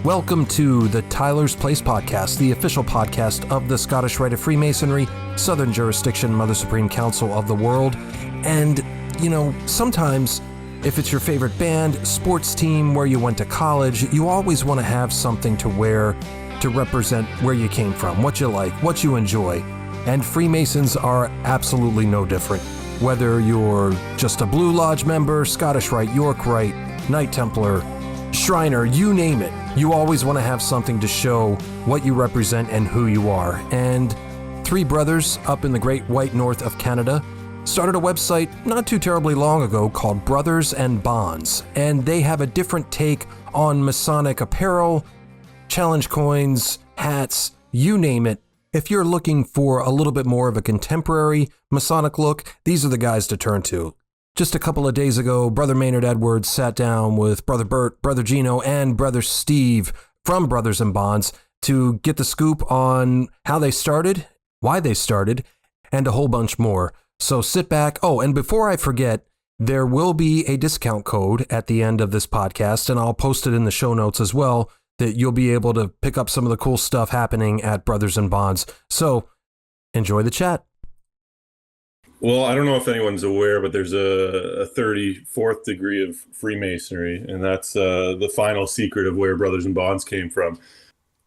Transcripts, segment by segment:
Welcome to the Tyler's Place podcast, the official podcast of the Scottish Rite of Freemasonry, Southern Jurisdiction, Mother Supreme Council of the World. And, sometimes if it's your favorite band, sports team, where you went to college, you always want to have something to wear to represent where you came from, what you like, what you enjoy. And Freemasons are absolutely no different. Whether you're just a Blue Lodge member, Scottish Rite, York Rite, Knight Templar, Shriner, you name it, you always want to have something to show what you represent and who you are. And three brothers up in the great white north of Canada started a website not too terribly long ago called Brothers and Bonds. And they have a different take on Masonic apparel, challenge coins, hats, you name it. If you're looking for a little bit more of a contemporary Masonic look, these are the guys to turn to. Just a couple of days ago, Brother Maynard Edwards sat down with Brother Bert, Brother Gino, and Brother Steve from Brothers and Bonds to get the scoop on how they started, why they started, and a whole bunch more. So sit back. Oh, and before I forget, there will be a discount code at the end of this podcast, and I'll post it in the show notes as well, that you'll be able to pick up some of the cool stuff happening at Brothers and Bonds. So enjoy the chat. Well, I don't know if anyone's aware, but there's a 34th degree of Freemasonry, and that's the final secret of where Brothers and Bonds came from.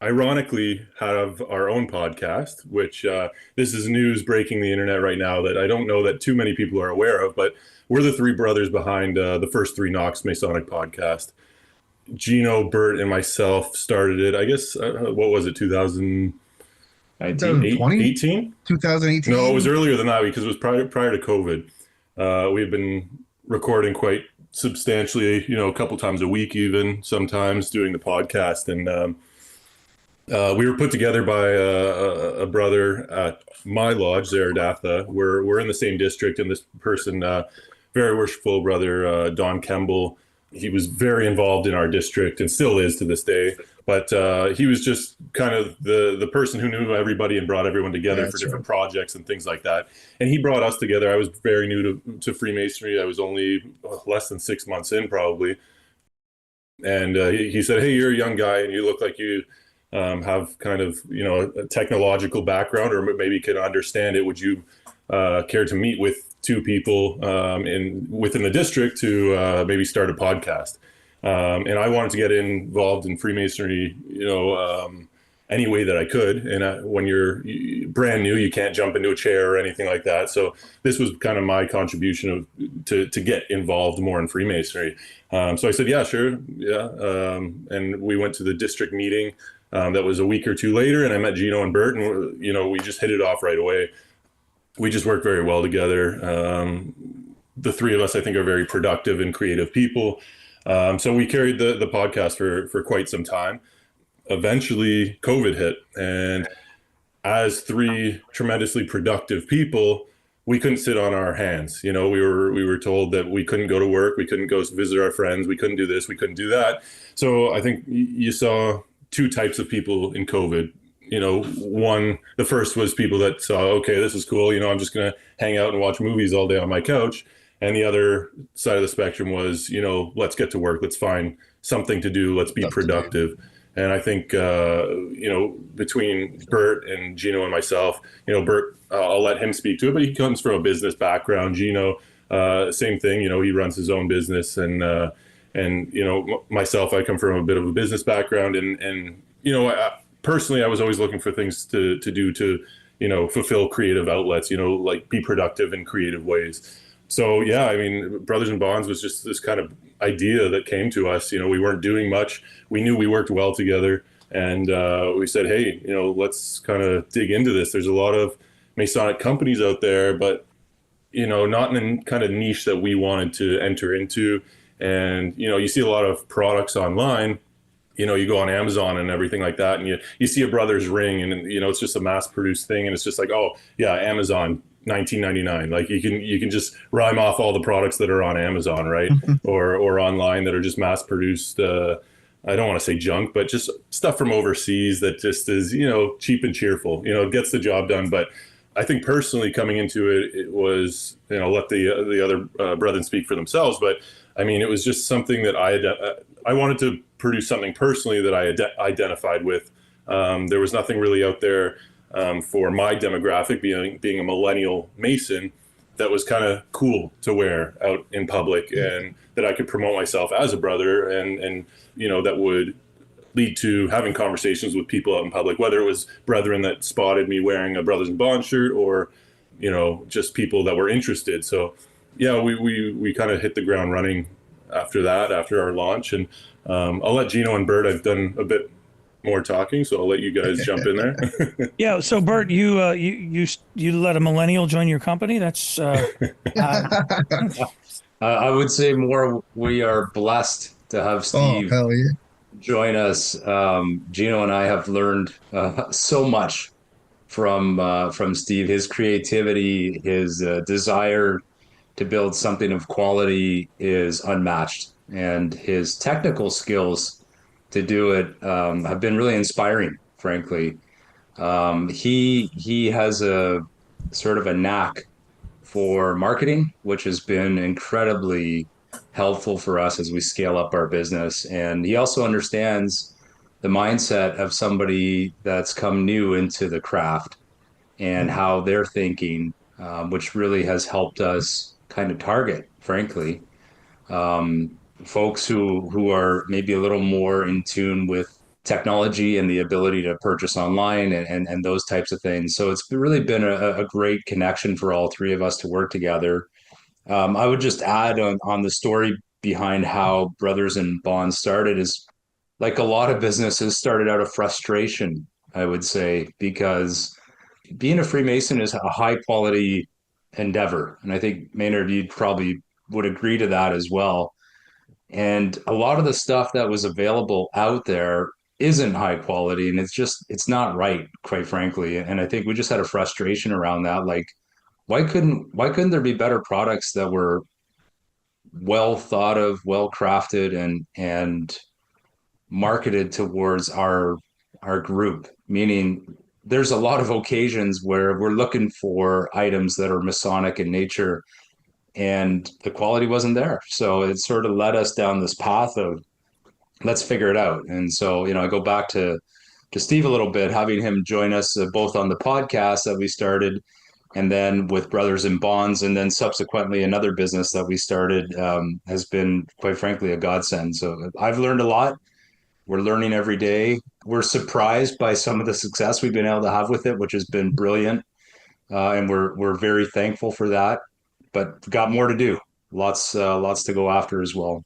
Ironically, have our own podcast, which this is news breaking the internet right now that I don't know that too many people are aware of, but we're the three brothers behind the first Three Knocks Masonic podcast. Gino, Bert, and myself started it, I guess, what was it, 2018? 2018? No, it was earlier than that because it was prior to COVID. We've been recording quite substantially, a couple times a week even, sometimes doing the podcast. And we were put together by a brother at my lodge, Zaradatha. We're in the same district, and this person, very worshipful brother, Don Kemble, he was very involved in our district and still is to this day. But he was just kind of the person who knew everybody and brought everyone together for different projects and things like that. And he brought us together. I was very new to Freemasonry. I was only less than 6 months in probably. And he said, "Hey, you're a young guy and you look like you have kind of, a technological background, or maybe can understand it. Would you care to meet with two people within the district to maybe start a podcast?" And I wanted to get involved in Freemasonry, any way that I could. And when you're brand new, you can't jump into a chair or anything like that. So this was kind of my contribution to get involved more in Freemasonry. So I said, yeah, sure. Yeah. And we went to the district meeting. That was a week or two later, and I met Gino and Bert, and, we just hit it off right away. We just work very well together. The three of us, I think, are very productive and creative people. So we carried the podcast for quite some time. Eventually, COVID hit. And as three tremendously productive people, we couldn't sit on our hands. We were told that we couldn't go to work. We couldn't go visit our friends. We couldn't do this. We couldn't do that. So I think you saw two types of people in COVID. One, the first was people that saw, okay, this is cool. I'm just going to hang out and watch movies all day on my couch. And the other side of the spectrum was, let's get to work. Let's find something to do. Let's be productive. And I think, between Bert and Gino and myself, Bert, I'll let him speak to it, but he comes from a business background. Gino, same thing, he runs his own business. And myself, I come from a bit of a business background. And personally, I was always looking for things to do to, fulfill creative outlets, like be productive in creative ways. So, yeah, I mean, Brothers and Bonds was just this kind of idea that came to us. We weren't doing much. We knew we worked well together. And we said, hey, let's kind of dig into this. There's a lot of Masonic companies out there, but, not in the kind of niche that we wanted to enter into. And, you see a lot of products online. You go on Amazon and everything like that, and you see a Brothers ring, and it's just a mass-produced thing, and it's just like, oh yeah, Amazon, $19.99. Like you can just rhyme off all the products that are on Amazon, right? or online that are just mass-produced. I don't want to say junk, but just stuff from overseas that just is cheap and cheerful. Gets the job done. But I think personally coming into it, it was let the other brethren speak for themselves, but I mean, it was just something that I wanted to produce something personally that I identified with. There was nothing really out there for my demographic, being a millennial Mason, that was kind of cool to wear out in public, and that I could promote myself as a brother, and that would lead to having conversations with people out in public, whether it was brethren that spotted me wearing a Brothers in Bond shirt, or just people that were interested. So yeah, we kind of hit the ground running after our launch. And I'll let Gino and Bert, I've done a bit more talking, so I'll let you guys jump in there. Yeah. So Bert, you let a millennial join your company. That's I would say more. We are blessed to have Steve hell yeah. join us. Gino and I have learned so much from Steve. His creativity, his desire to build something of quality is unmatched, and his technical skills to do it have been really inspiring, frankly. He has a sort of a knack for marketing, which has been incredibly helpful for us as we scale up our business. And he also understands the mindset of somebody that's come new into the craft and how they're thinking, which really has helped us kind of target, frankly, folks who are maybe a little more in tune with technology and the ability to purchase online and those types of things. So it's really been a great connection for all three of us to work together. I would just add on the story behind how Brothers in Bond started is, like a lot of businesses, started out of frustration, I would say, because being a Freemason is a high quality endeavor. And I think Maynard, you probably would agree to that as well. And a lot of the stuff that was available out there isn't high quality, and it's not right, quite frankly. And I think we just had a frustration around that. Like, why couldn't there be better products that were well thought of, well crafted, and marketed towards our group? Meaning, there's a lot of occasions where we're looking for items that are Masonic in nature, and the quality wasn't there. So it sort of led us down this path of, let's figure it out. And so, I go back to Steve a little bit, having him join us both on the podcast that we started, and then with Brothers in Bonds, and then subsequently another business that we started, has been, quite frankly, a godsend. So I've learned a lot. We're learning every day. We're surprised by some of the success we've been able to have with it, which has been brilliant. And we're very thankful for that, but got more to do. Lots to go after as well.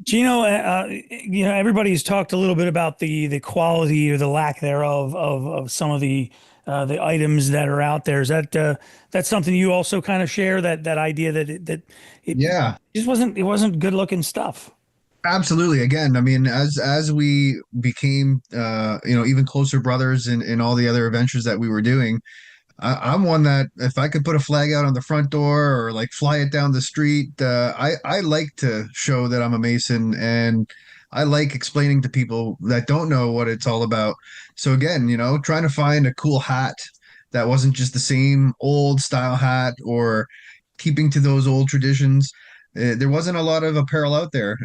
Gino, everybody's talked a little bit about the quality or the lack thereof of some of the items that are out there. Is that's something you also kind of share, that idea that it just wasn't good looking stuff? Absolutely. Again, I mean, as we became, even closer brothers in all the other adventures that we were doing, I'm one that if I could put a flag out on the front door or like fly it down the street, I like to show that I'm a Mason, and I like explaining to people that don't know what it's all about. So again, trying to find a cool hat that wasn't just the same old style hat, or keeping to those old traditions. There wasn't a lot of apparel out there,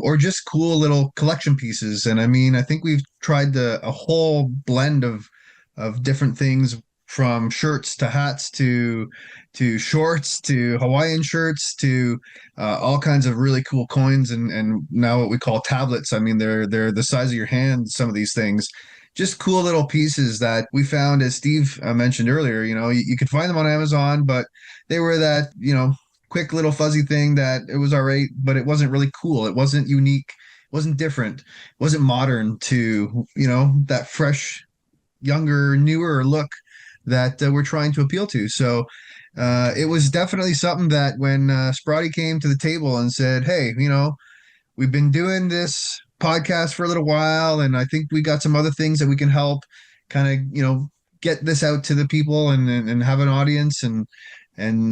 or just cool little collection pieces. And I mean, I think we've tried a whole blend of different things, from shirts to hats to shorts to Hawaiian shirts to all kinds of really cool coins, and now what we call tablets. I mean, they're the size of your hand, some of these things. Just cool little pieces that we found, as Steve mentioned earlier. You could find them on Amazon, but they were that, quick little fuzzy thing that it was all right, but it wasn't really cool. It wasn't unique. It wasn't different. It wasn't modern to, that fresh, younger, newer look that we're trying to appeal to. So it was definitely something that when Sprotty came to the table and said, hey, we've been doing this podcast for a little while, and I think we got some other things that we can help kind of, get this out to the people and have an audience, and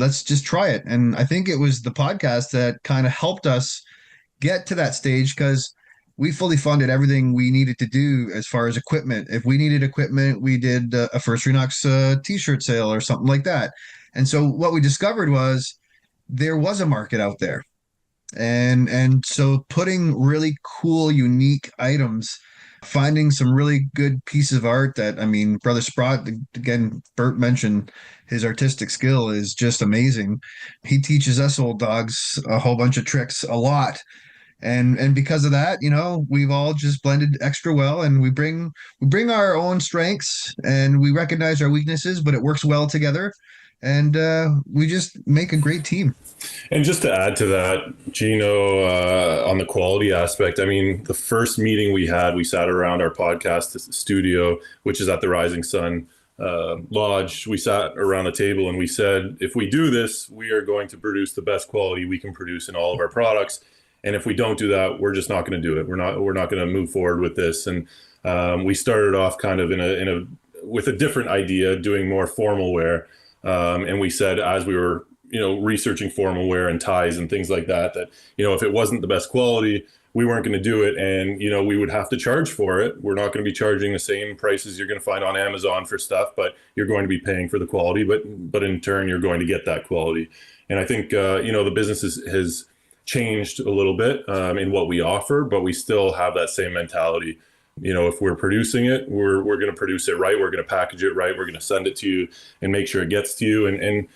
let's just try it. And I think it was the podcast that kind of helped us get to that stage, because we fully funded everything we needed to do as far as equipment. If we needed equipment, we did a First Renox t-shirt sale or something like that. And so what we discovered was there was a market out there. And so putting really cool, unique items, finding some really good pieces of art that, I mean, Brother Sprott, again, Bert mentioned his artistic skill is just amazing. He teaches us old dogs a whole bunch of tricks a lot. And because of that, we've all just blended extra well, and we bring our own strengths and we recognize our weaknesses, but it works well together, and we just make a great team. And just to add to that, Gino, on the quality aspect, I mean, the first meeting we had, we sat around our podcast studio, which is at the Rising Sun Lodge. We sat around the table and we said, if we do this, we are going to produce the best quality we can produce in all of our products. And if we don't do that, we're just not going to do it. We're not going to move forward with this. And we started off kind of with a different idea, doing more formal wear. And we said, as we were researching formal wear and ties and things like that, if it wasn't the best quality, we weren't going to do it. And, we would have to charge for it. We're not going to be charging the same prices you're going to find on Amazon for stuff, but you're going to be paying for the quality, but in turn, you're going to get that quality. And I think, the business has changed a little bit in what we offer, but we still have that same mentality. If we're producing it, we're going to produce it right. We're going to package it right. We're going to send it to you and make sure it gets to you. And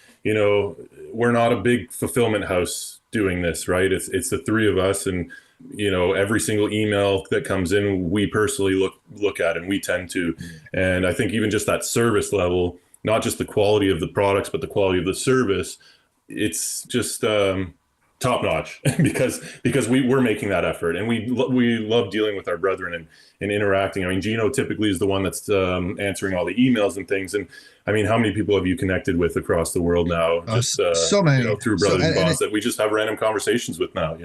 we're not a big fulfillment house doing this, right? It's the three of us, and every single email that comes in, we personally look at, and we tend to. And I think even just that service level, not just the quality of the products, but the quality of the service, it's just top notch because we're making that effort, and we love dealing with our brethren and interacting. I mean, Gino typically is the one that's answering all the emails and things. And I mean, how many people have you connected with across the world now? Just so many through Brothers and Boss that we just have random conversations with now.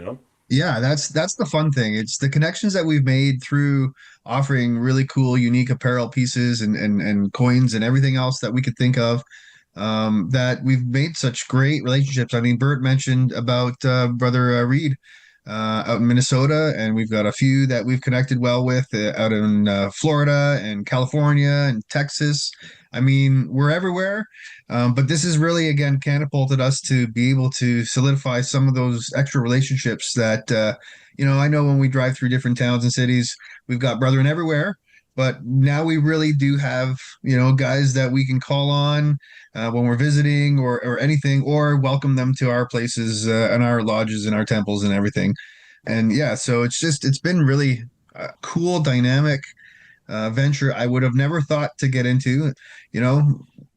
Yeah, that's the fun thing. It's the connections that we've made through offering really cool, unique apparel pieces and coins and everything else that we could think of. That we've made such great relationships. I mean, Bert mentioned about Brother Reed out in Minnesota, and we've got a few that we've connected well with out in Florida and California and Texas. I mean, we're everywhere. But this has really, again, catapulted us to be able to solidify some of those extra relationships that, I know when we drive through different towns and cities, we've got brethren everywhere. But now we really do have, guys that we can call on when we're visiting or anything, or welcome them to our places and our lodges and our temples and everything. And yeah, so it's been really a cool, dynamic venture I would have never thought to get into.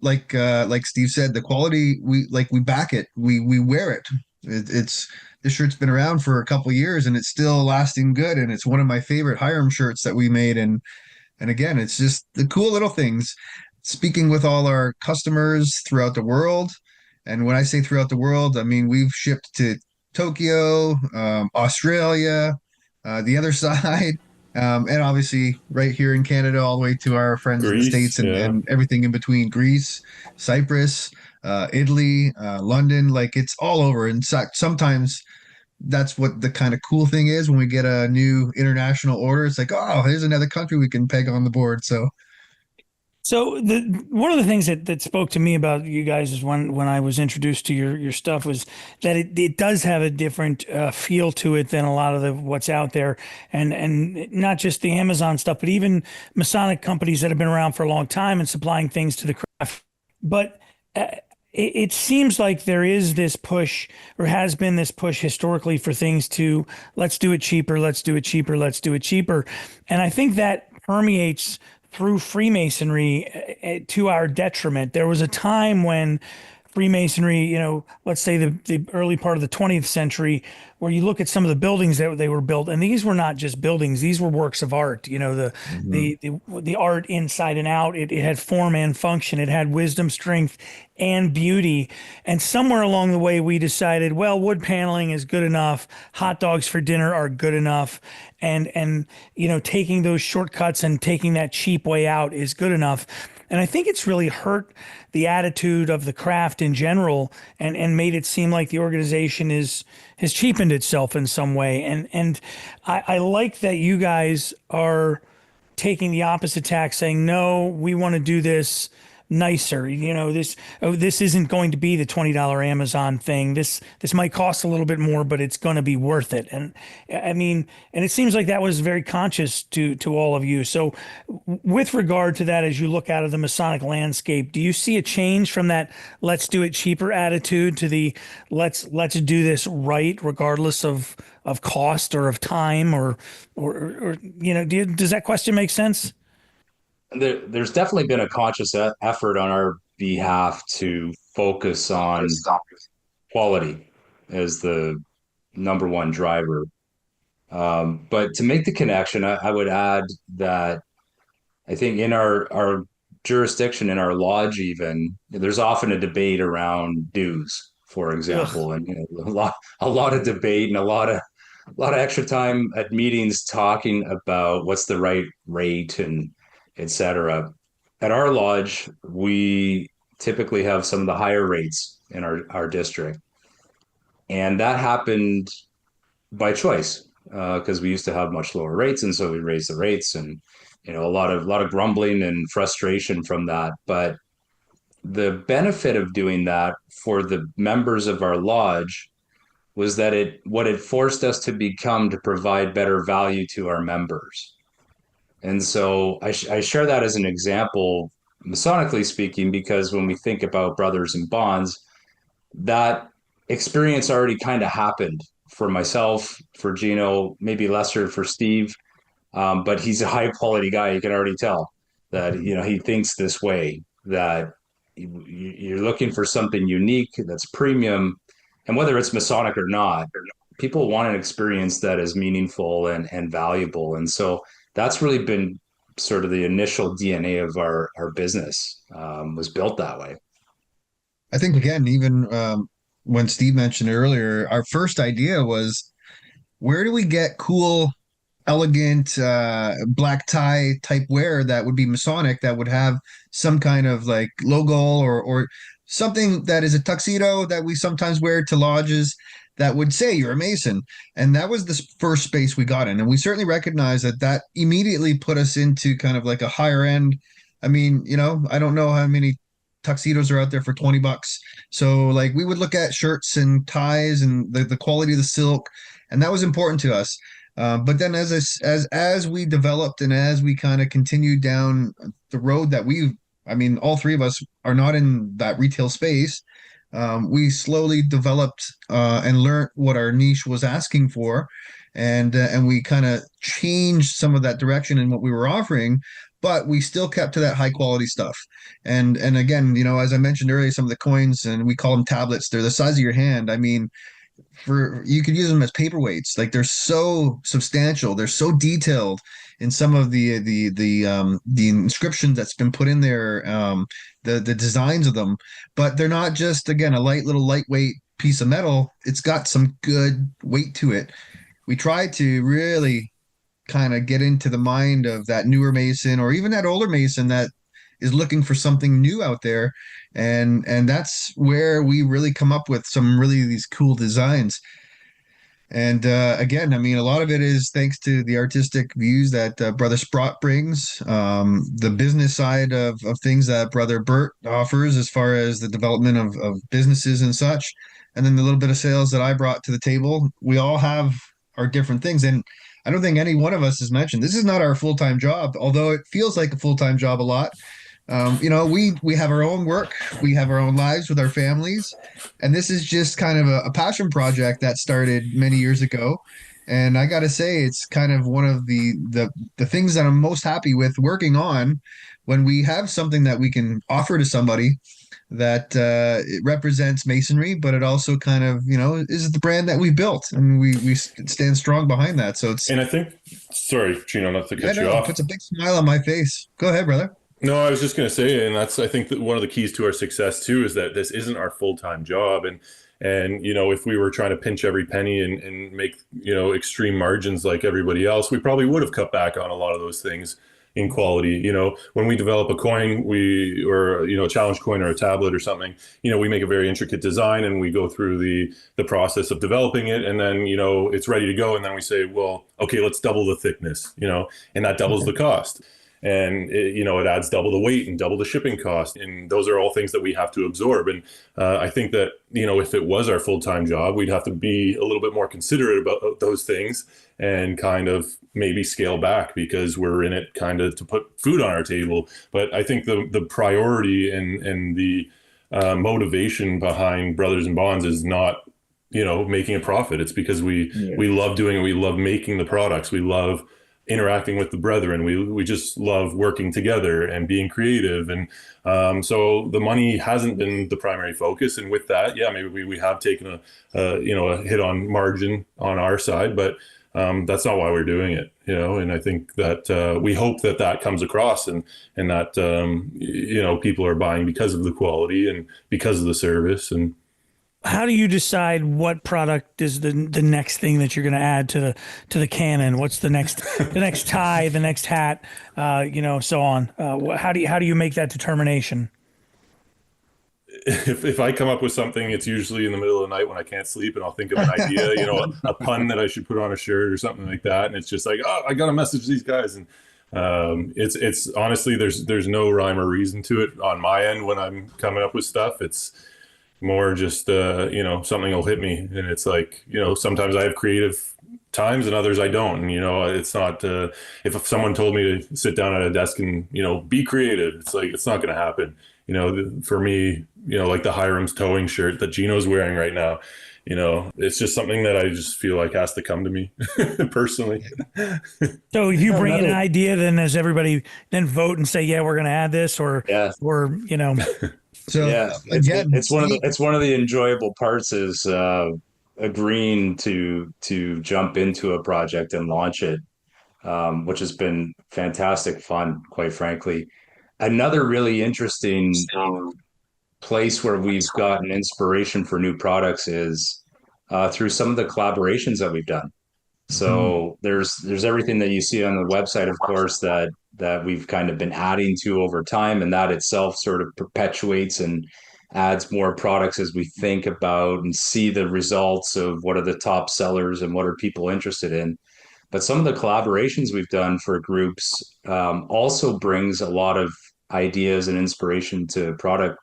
Like Steve said, the quality, we back it, we wear it. This shirt's been around for a couple of years and it's still lasting good. And it's one of my favorite Hiram shirts that we made. And again, it's just the cool little things. Speaking with all our customers throughout the world. And when I say throughout the world, I mean, we've shipped to Tokyo, Australia, the other side, and obviously right here in Canada, all the way to our friends in the States and everything in between, Greece, Cyprus, Italy, London, like it's all over. And sometimes that's what the kind of cool thing is when we get a new international order. It's like, oh, here's another country we can peg on the board. So one of the things that spoke to me about you guys is when I was introduced to your stuff was that it does have a different feel to it than a lot of what's out there, and not just the Amazon stuff, but even Masonic companies that have been around for a long time and supplying things to the craft. But it seems like there is this push, or has been this push historically, for things to let's do it cheaper, let's do it cheaper, let's do it cheaper, and I think that permeates through Freemasonry to our detriment. There was a time when Freemasonry, let's say the early part of the 20th century, where you look at some of the buildings that they were built, and these were not just buildings; these were works of art. The art inside and out. It had form and function. It had wisdom, strength, and beauty. And somewhere along the way, we decided, well, wood paneling is good enough. Hot dogs for dinner are good enough. And taking those shortcuts and taking that cheap way out is good enough. And I think it's really hurt the attitude of the craft in general, and made it seem like the organization has cheapened itself in some way. And I like that you guys are taking the opposite tack, saying, no, we want to do this nicer. This isn't going to be the $20 Amazon thing. This might cost a little bit more, but it's going to be worth it. And I mean, and it seems like that was very conscious to all of you. So with regard to that, as you look out of the Masonic landscape, do you see a change from that let's do it cheaper attitude to the let's do this right, regardless of cost or of time, or does that question make sense? There's definitely been a conscious effort on our behalf to focus on quality as the number one driver. But to make the connection, I would add that I think in our jurisdiction, in our lodge, even there's often a debate around dues, for example, Ugh. and a lot of debate and a lot of extra time at meetings talking about what's the right rate and etc. At our lodge, we typically have some of the higher rates in our district, and that happened by choice because we used to have much lower rates, and so we raised the rates, and a lot of grumbling and frustration from that. But the benefit of doing that for the members of our lodge was that what it forced us to become to provide better value to our members. And so I share that as an example, Masonically speaking, because when we think about brothers and bonds, that experience already kind of happened for myself, for Gino, maybe lesser for Steve. But he's a high quality guy. You can already tell that, he thinks this way, that you're looking for something unique that's premium. And whether it's Masonic or not, people want an experience that is meaningful and valuable. And so that's really been sort of the initial DNA of our business, was built that way. I think, again, even when Steve mentioned earlier, our first idea was, where do we get cool, elegant black tie type wear that would be Masonic, that would have some kind of like logo or something that is a tuxedo that we sometimes wear to lodges that would say you're a Mason. And that was the first space we got in. And we certainly recognize that immediately put us into kind of like a higher end. I mean, I don't know how many tuxedos are out there for $20. So like we would look at shirts and ties and the quality of the silk, and that was important to us. But then as we developed and as we kind of continued down the road that all three of us are not in that retail space. We slowly developed and learned what our niche was asking for, and we kind of changed some of that direction in what we were offering, but we still kept to that high quality stuff. And again, as I mentioned earlier, some of the coins, and we call them tablets, they're the size of your hand. I mean, you could use them as paperweights. Like, they're so substantial, they're so detailed in some of the inscriptions that's been put in there, the designs of them. But they're not just, again, a lightweight piece of metal. It's got some good weight to it. We try to really kind of get into the mind of that newer Mason, or even that older Mason that is looking for something new out there. And that's where we really come up with some really these cool designs. And again, I mean, a lot of it is thanks to the artistic views that Brother Sprott brings, the business side of things that Brother Bert offers as far as the development of businesses and such, and then the little bit of sales that I brought to the table. We all have our different things. And I don't think any one of us has mentioned, this is not our full-time job, although it feels like a full-time job a lot. We have our own work, we have our own lives with our families, and this is just kind of a passion project that started many years ago. And I got to say, it's kind of one of the things that I'm most happy with working on, when we have something that we can offer to somebody that it represents Masonry, but it also kind of, is the brand that we built, and we stand strong behind that. So it's, and I think, sorry, Gino, not to cut you off. It puts a big smile on my face. Go ahead, brother. No, I was just going to say, and I think that one of the keys to our success too is that this isn't our full-time job. And if we were trying to pinch every penny and make, extreme margins like everybody else, we probably would have cut back on a lot of those things in quality. When we develop a coin, or a challenge coin or a tablet or something, we make a very intricate design, and we go through the process of developing it, and then, it's ready to go. And then we say, well, okay, let's double the thickness, and that doubles the cost. and it adds double the weight and double the shipping cost, and those are all things that we have to absorb. And I think that if it was our full-time job, we'd have to be a little bit more considerate about those things and kind of maybe scale back, because we're in it kind of to put food on our table. But I think the priority and the motivation behind Brothers and Bonds is not making a profit. It's because we love doing it. We love making the products. We love interacting with the brethren. We just love working together and being creative. And so the money hasn't been the primary focus. And with that, maybe we have taken a hit on margin on our side, but that's not why we're doing it, and I think that we hope that comes across, and that people are buying because of the quality and because of the service. And how do you decide what product is the next thing that you're going to add to the canon? What's the next tie, the next hat, so on? How do you make that determination? If I come up with something, it's usually in the middle of the night when I can't sleep, and I'll think of an idea, a pun that I should put on a shirt or something like that. And it's just like, oh, I got to message these guys. And it's honestly, there's no rhyme or reason to it on my end when I'm coming up with stuff. It's more just, something will hit me, and it's like, sometimes I have creative times and others I don't. And, it's not, if someone told me to sit down at a desk and, be creative, it's like, it's not going to happen. For me, like the Hiram's towing shirt that Gino's wearing right now, it's just something that I just feel like has to come to me personally. So if you bring in an idea, then does everybody then vote and say, yeah, we're going to add this, or. So again, it's one of the enjoyable parts is agreeing to jump into a project and launch it, which has been fantastic fun, quite frankly. Another really interesting place where we've gotten inspiration for new products is through some of the collaborations that we've done. So there's everything that you see on the website, of course, that we've kind of been adding to over time, and that itself sort of perpetuates and adds more products as we think about and see the results of what are the top sellers and what are people interested in. But some of the collaborations we've done for groups also brings a lot of ideas and inspiration to product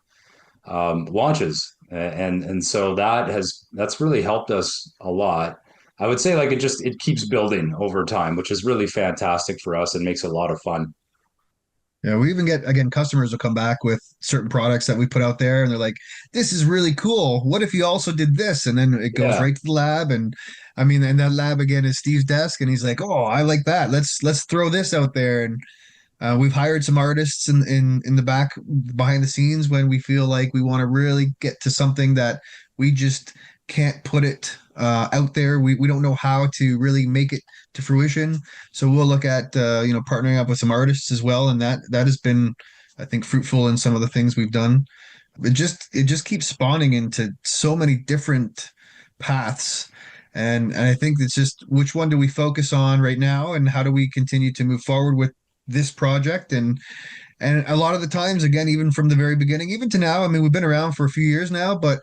launches, and so that's really helped us a lot. I would say like it keeps building over time, which is really fantastic for us and makes it a lot of fun. Yeah, we even get, again, customers will come back with certain products that we put out there, and they're like, this is really cool. What if you also did this? And then it goes right to the lab. And I mean, and that lab again is Steve's desk, and he's like, oh, I like that. Let's throw this out there. And we've hired some artists in the back behind the scenes when we feel like we want to really get to something that we just can't put it out there. We don't know how to really make it to fruition. So we'll look at partnering up with some artists as well, and that has been, I think, fruitful in some of the things we've done. It just keeps spawning into so many different paths. And I think it's just, which one do we focus on right now, and how do we continue to move forward with this project? And a lot of the times, again, even from the very beginning, even to now, I mean, we've been around for a few years now, but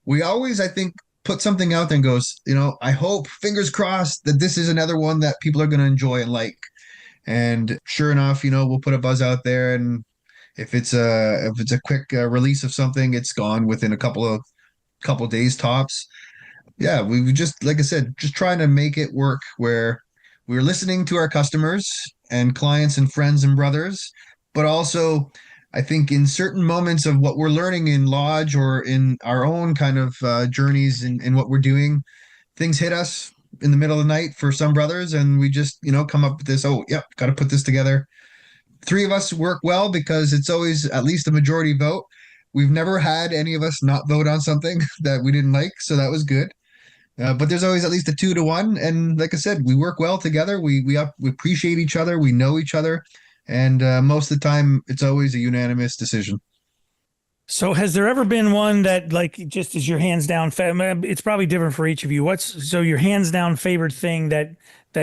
we always, I think, put something out there and goes, I hope, fingers crossed, that this is another one that people are going to enjoy and like. And sure enough, we'll put a buzz out there, and if it's a quick release of something, it's gone within a couple of days tops. Yeah, we just, like I said, just trying to make it work where we're listening to our customers and clients and friends and brothers, but also, I think, in certain moments of what we're learning in Lodge or in our own kind of journeys in what we're doing, things hit us in the middle of the night for some brothers, and we just, come up with this, oh, yep, got to put this together. Three of us work well because it's always at least a majority vote. We've never had any of us not vote on something that we didn't like, so that was good. But there's always at least a 2-1. And like I said, we work well together. We appreciate each other. We know each other. And most of the time, it's always a unanimous decision. So has there ever been one that, like, just is your hands down? It's probably different for each of you. What's your hands down favorite thing that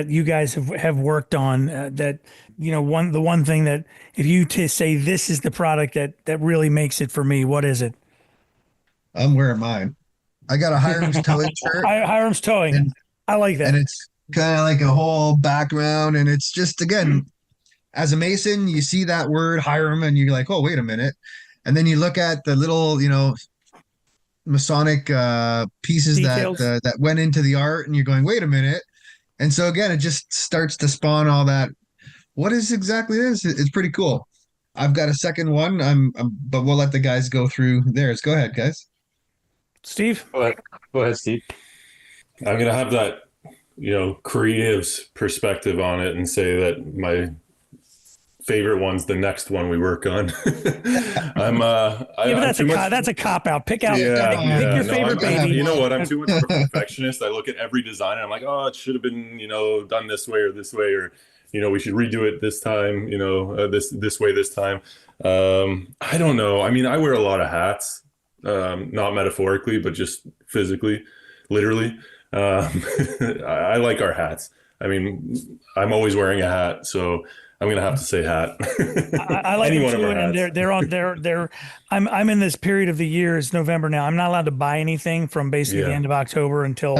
you guys have worked on? The one thing that, if you say this is the product that really makes it for me, what is it? I'm wearing mine. I got a Hiram's towing shirt. Hiram's towing. I like that. And it's kind of like a whole background, and it's just, again, as a Mason, you see that word Hiram and you're like, oh, wait a minute. And then you look at the little, Masonic pieces Details. that went into the art, and you're going, wait a minute. And so again, it just starts to spawn all that. What is exactly this? It's pretty cool. I've got a second one. But we'll let the guys go through theirs. Go ahead, guys. Steve? Go ahead, Steve. I'm gonna have that, creative's perspective on it and say that my favorite one's the next one we work on. That's a cop out. Pick out. Pick your favorite baby. You know what? I'm too much of a perfectionist. I look at every design and I'm like, oh, it should have been, done this way, or we should redo it this time. This way this time. I don't know. I mean, I wear a lot of hats, not metaphorically, but just physically, literally. I like our hats. I mean, I'm always wearing a hat, so I'm gonna have to say hat. I like them too, and they're I'm in this period of the year. It's November now. I'm not allowed to buy anything from basically the end of October until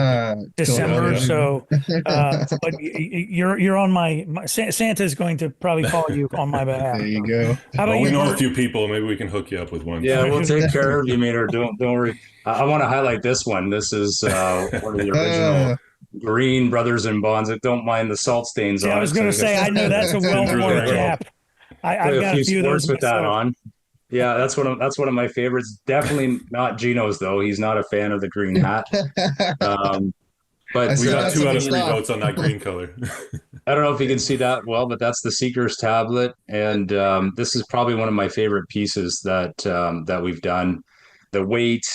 December. So, but you're on my Santa is going to probably call you on my behalf. There you go. How about we know a few people. Maybe we can hook you up with one. Yeah, we'll take care of you, Mater. Don't worry. I want to highlight this one. This is one of the original. Green Brothers in Bonds. Don't mind the salt stains on it. I was going to say, I know that's a well-worn cap. I've got a few of those with that on. Yeah, that's one of my favorites. Definitely not Gino's though. He's not a fan of the green hat. But we got 2 out of 3 votes on that green color. I don't know if you can see that well, but that's the Seeker's tablet, and this is probably one of my favorite pieces that we've done. The weight.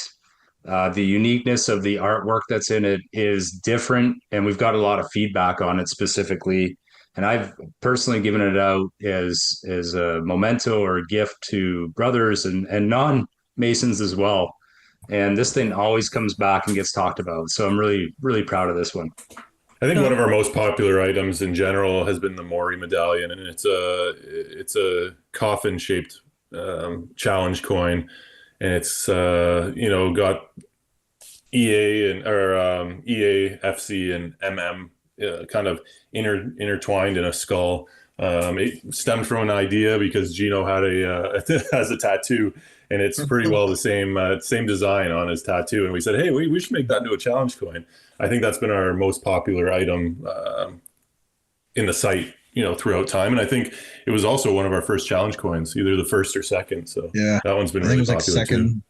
The uniqueness of the artwork that's in it is different, and we've got a lot of feedback on it specifically. And I've personally given it out as a memento or a gift to brothers and non-Masons as well. And this thing always comes back and gets talked about. So I'm really, really proud of this one. I think one of our most popular items in general has been the Maury medallion, and it's a coffin-shaped challenge coin. And it's got EA EA, FC, and MM kind of intertwined in a skull. It stemmed from an idea because Gino had has a tattoo, and it's pretty well the same design on his tattoo. And we said, hey, we should make that into a challenge coin. I think that's been our most popular item in the site, throughout time. And I think it was also one of our first challenge coins, either the first or second. So yeah, that one's been really popular second.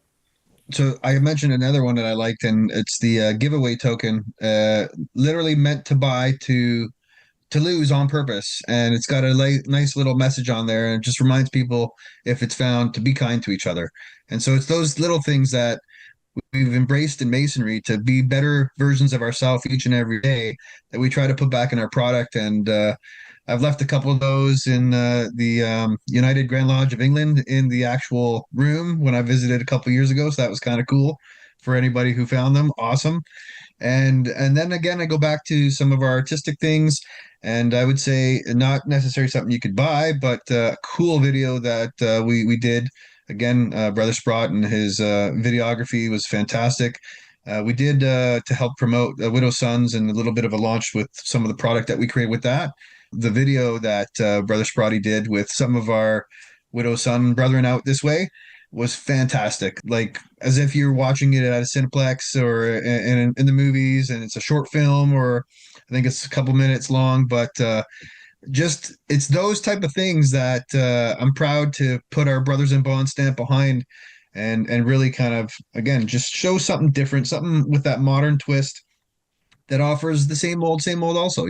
Too. So I mentioned another one that I liked, and it's the giveaway token, literally meant to buy to lose on purpose. And it's got a nice little message on there, and it just reminds people, if it's found, to be kind to each other. And so it's those little things that we've embraced in Masonry to be better versions of ourselves each and every day that we try to put back in our product. And I've left a couple of those in the United Grand Lodge of England in the actual room when I visited a couple of years ago. So that was kind of cool for anybody who found them. Awesome. And then again, I go back to some of our artistic things, and I would say not necessarily something you could buy, but a cool video that we did. Again, Brother Sprott and his videography was fantastic. We did to help promote Widow's Sons and a little bit of a launch with some of the product that we created with that. The video that Brother Sprotty did with some of our Widow's Son brethren out this way was fantastic. Like as if you're watching it at a Cineplex or in the movies, and it's a short film, or I think it's a couple minutes long, but just it's those type of things that I'm proud to put our Brothers in Bond stamp behind, and really kind of, again, just show something different, something with that modern twist that offers the same old also,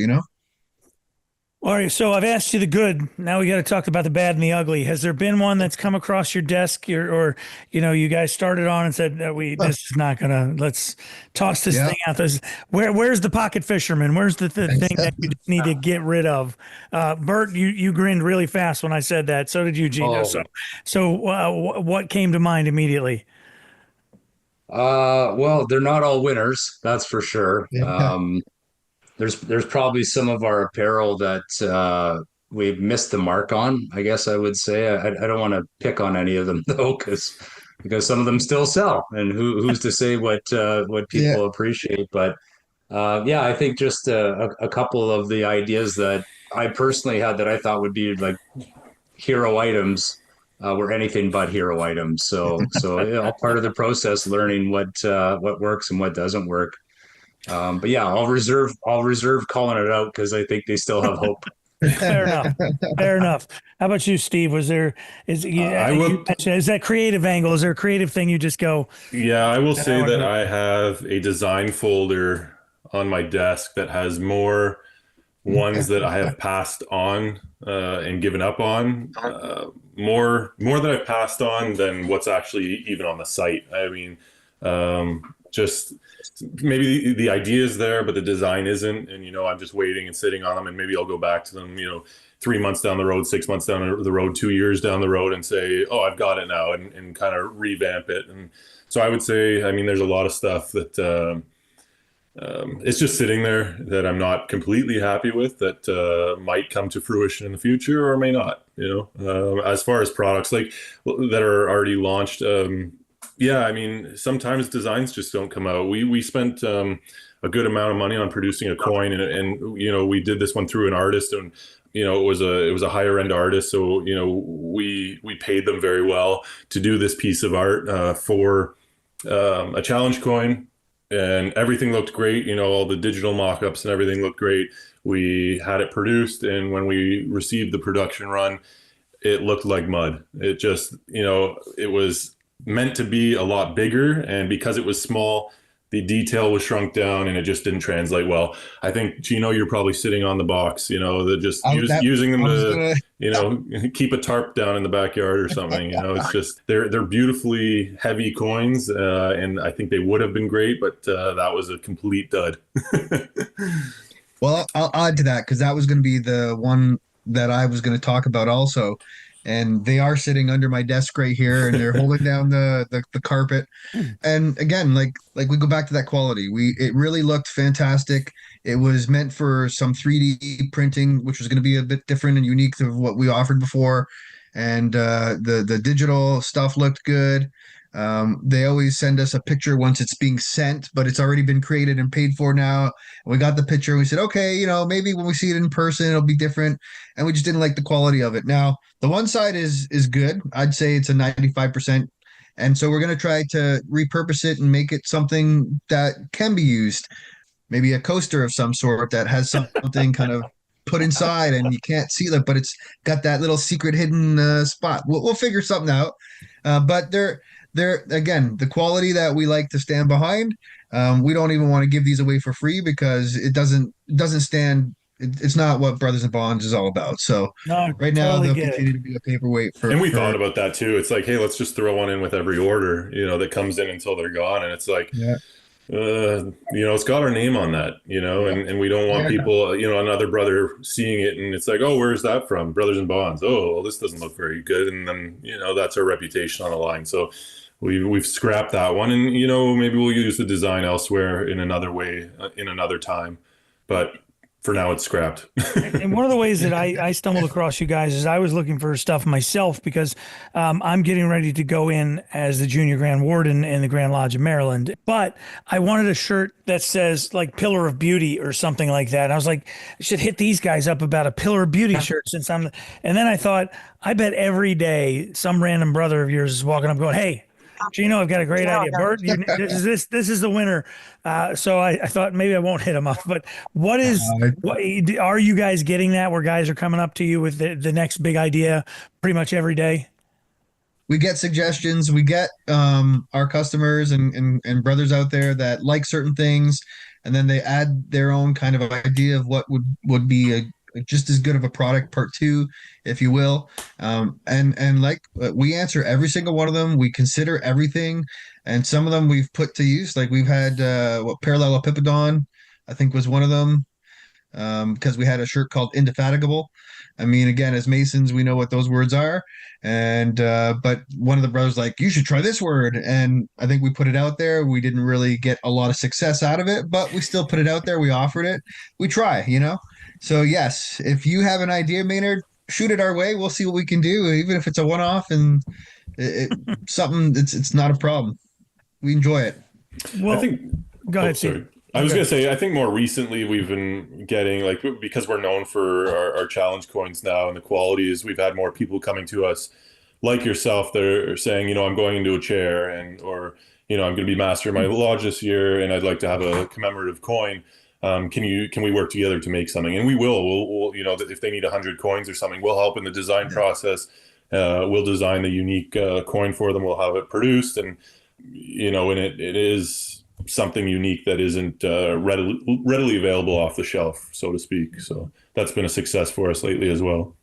All right, so I've asked you the good. Now we got to talk about the bad and the ugly. Has there been one that's come across your desk, or you guys started on and said that this is not gonna, let's toss this thing out? Where's the pocket fisherman? Where's the thing that you need to get rid of? Bert, you grinned really fast when I said that. So did you, Gino. So what came to mind immediately? Well, they're not all winners, that's for sure. Yeah. There's probably some of our apparel that we've missed the mark on, I guess I would say. I don't want to pick on any of them though, because some of them still sell, and who's to say what people appreciate. But I think just a couple of the ideas that I personally had that I thought would be like hero items were anything but hero items. So all part of the process, learning what works and what doesn't work. But yeah, I'll reserve calling it out because I think they still have hope. Fair enough. Fair enough. How about you, Steve? Was there I will. is that creative angle? Is there a creative thing you just go? Yeah, I will say that know. I have a design folder on my desk that has more ones that I have passed on and given up on. More that I've passed on than what's actually even on the site. I mean, just maybe the idea is there, but the design isn't. And, I'm just waiting and sitting on them, and maybe I'll go back to them, 3 months down the road, 6 months down the road, 2 years down the road, and say, oh, I've got it now, and kind of revamp it. And so I would say, I mean, there's a lot of stuff that it's just sitting there that I'm not completely happy with, that might come to fruition in the future or may not, as far as products like that are already launched. Yeah, I mean, sometimes designs just don't come out. We spent a good amount of money on producing a coin, and we did this one through an artist, and it was a higher end artist, so we paid them very well to do this piece of art for a challenge coin, and everything looked great. All the digital mock-ups and everything looked great. We had it produced, and when we received the production run, it looked like mud. It just, it was meant to be a lot bigger, and because it was small, the detail was shrunk down, and it just didn't translate well. I think, Gino, you're probably sitting on the box, they're just using them to keep a tarp down in the backyard or something. It's just they're beautifully heavy coins, and I think they would have been great, but that was a complete dud. Well, I'll add to that, because that was going to be the one that I was going to talk about also. And they are sitting under my desk right here, and they're holding down the carpet. And again, like we go back to that quality. It really looked fantastic. It was meant for some 3D printing, which was going to be a bit different and unique to what we offered before. And the digital stuff looked good. They always send us a picture once it's being sent, but it's already been created and paid for now. And we got the picture, and we said, okay, maybe when we see it in person, it'll be different. And we just didn't like the quality of it. Now, the one side is good. I'd say it's a 95%. And so we're going to try to repurpose it and make it something that can be used. Maybe a coaster of some sort that has something kind of put inside, and you can't see it, but it's got that little secret hidden spot. We'll figure something out. But they're again, the quality that we like to stand behind. We don't even want to give these away for free, because it doesn't stand. It's not what Brothers and Bonds is all about. So right now they'll continue to be a paperweight for. And we thought about that too. It's like, hey, let's just throw one in with every order, that comes in until they're gone. And it's like, yeah. It's got our name on that, and we don't want people, another brother seeing it, and it's like, oh, where's that from? Brothers and Bonds. Oh, well, this doesn't look very good. And then, that's our reputation on the line. So we've scrapped that one, and, maybe we'll use the design elsewhere in another way, in another time. But for now, it's scrapped. And one of the ways that I stumbled across you guys is I was looking for stuff myself, because I'm getting ready to go in as the Junior Grand Warden in the Grand Lodge of Maryland. But I wanted a shirt that says like Pillar of Beauty or something like that. And I was like, I should hit these guys up about a Pillar of Beauty shirt and then I thought, I bet every day some random brother of yours is walking up going, hey, Gino, I've got a great idea. Bert, this is the winner. So I thought maybe I won't hit him up. But what are you guys getting that, where guys are coming up to you with the next big idea pretty much every day? We get suggestions. We get our customers and brothers out there that like certain things, and then they add their own kind of idea of what would be just as good of a product, part two, if you will. And like we answer every single one of them. We consider everything, and some of them we've put to use. Like we've had Parallelepipedon, I think was one of them, because we had a shirt called Indefatigable. I mean, again, as Masons, we know what those words are. And but one of the brothers like, you should try this word. And I think we put it out there. We didn't really get a lot of success out of it, but we still put it out there. We offered it. We try, So yes, if you have an idea, Maynard, shoot it our way. We'll see what we can do, even if it's a one-off and something. It's not a problem. We enjoy it. Well, I think. go ahead, Steve. I was gonna say, I think more recently we've been getting, like, because we're known for our challenge coins now and the quality is, we've had more people coming to us like yourself that are saying, I'm going into a chair, or I'm going to be master of my lodge this year and I'd like to have a commemorative coin. Can we work together to make something? And we will. We'll if they need 100 coins or something, we'll help in the design process. We'll design the unique coin for them. We'll have it produced, and and it is something unique that isn't readily available off the shelf, so to speak. So that's been a success for us lately as well.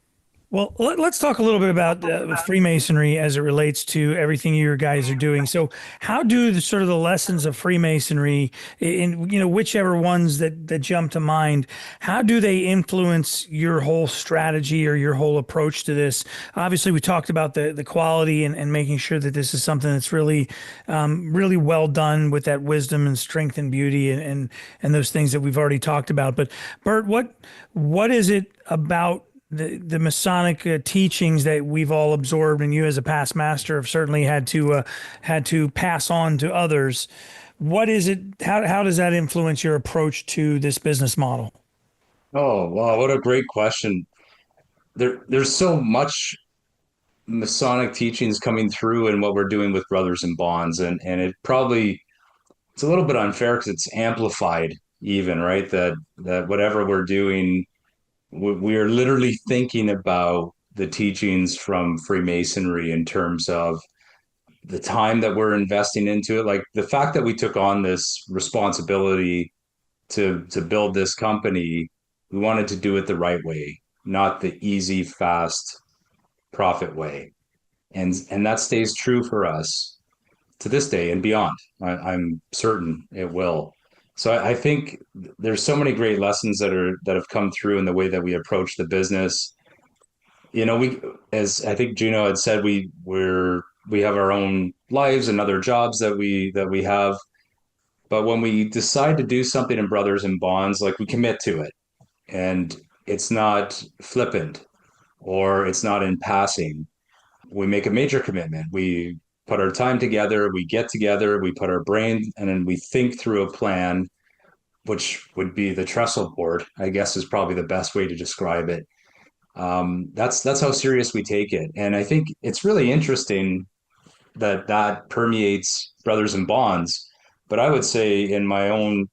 Well, let's talk a little bit about Freemasonry as it relates to everything you guys are doing. So, how do the sort of the lessons of Freemasonry, in whichever ones that jump to mind, how do they influence your whole strategy or your whole approach to this? Obviously, we talked about the quality and making sure that this is something that's really really well done with that wisdom and strength and beauty and those things that we've already talked about. But Bert, what is it about the Masonic teachings that we've all absorbed, and you as a past master have certainly had to pass on to others? What is it? How does that influence your approach to this business model? Oh, wow, what a great question. There's so much Masonic teachings coming through in what we're doing with Brothers in Bonds, and it's a little bit unfair because it's amplified even, right? That whatever we're doing, we are literally thinking about the teachings from Freemasonry in terms of the time that we're investing into it. Like the fact that we took on this responsibility to build this company, we wanted to do it the right way, not the easy, fast profit way. And that stays true for us to this day and beyond. I'm certain it will. So I think there's so many great lessons that have come through in the way that we approach the business. We, as I think Gino had said, we have our own lives and other jobs that we have. But when we decide to do something in Brothers in Bonds, like we commit to it, and it's not flippant or it's not in passing. We make a major commitment. We put our time together, we get together, we put our brain, and then we think through a plan, which would be the trestle board, I guess is probably the best way to describe it. That's how serious we take it. And I think it's really interesting that permeates Brothers in Bonds, but I would say in my own